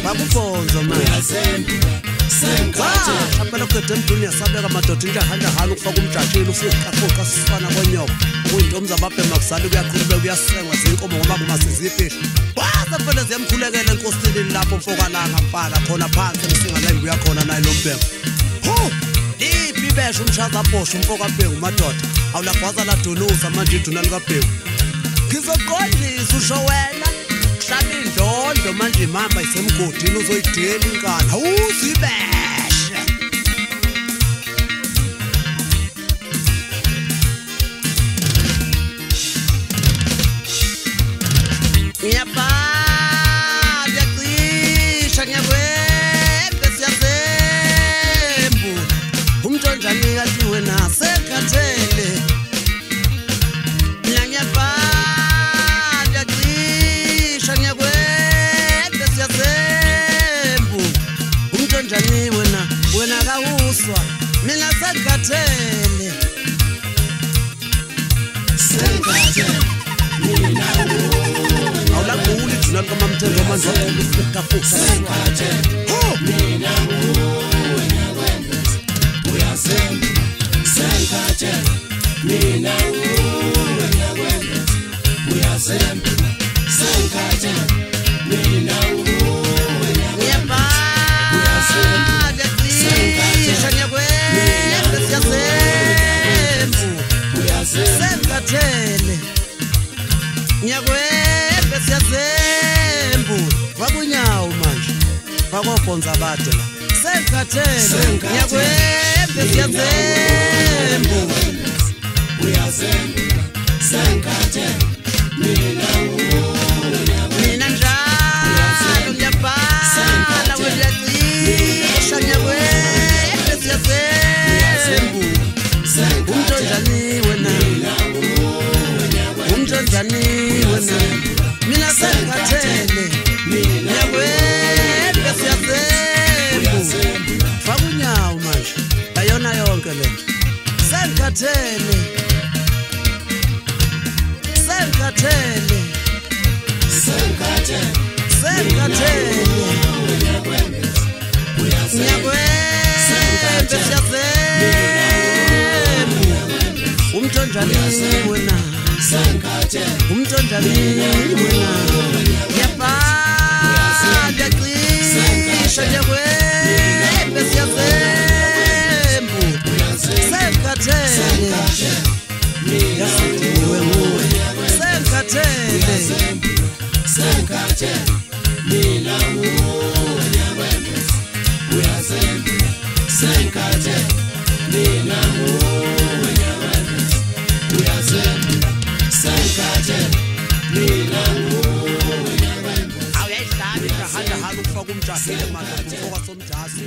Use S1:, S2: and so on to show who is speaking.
S1: Bakufonzo manje Apela kwethe emduni yasabeka madoda into ahanda halo ukufaka umjashile ufuqa sifana konyoka uyintombi zababhema kusali kuyaqhubeka kuyasengwa zinkomo ngoba kumasiziphisha waza phela ziyamkhulekela enkosini lapho mfokalanga mfana khona phansi emsinga la imbuya khona nayi lombheko ho iphi besho umshaza bosho umfoka bheko madoda awulagwaza la donusa manje iduna likabheko ngizoqondisa usho wena hlala indlondo manje imamba isemgodini uzoyidela inkani awuzibeshe ngiyabhala cisha ngiyakwembe siyazembu umntonjani kasiwe nasekhathele njani wena kawuswa mina sengathele mina awulaguli jina kama mtendo manje ufuka mina wena wena uyasemba sengathele mina wena wena uyasemba sengathele mina nyakwembe siyazembu vakunyawo manje vakofonza bade la sengathele nyakwembe siyazembu uyazembu sengathele mina njalo ngiyabhala weyacisha nyakwembe siyazembu umntonjani wena umntonjani wena mina sengathele nyakwembe siyazembu vakunyawo manje ayona yonke lento sengathele sengathele nyakwembe siyazembu umntonjani wena umntonjani wena ngiyabhala cisha nyakwembe siyazembu sengathele yasiwe nguwe sengathele mina nguwe nyakwembe uyazembu sengathele mina nguwe nyakwembe uyazembu sengathele mina nguwe nyakwembe awuyayidlala handa halo ukufaka umjahile manje ukufaka somjasi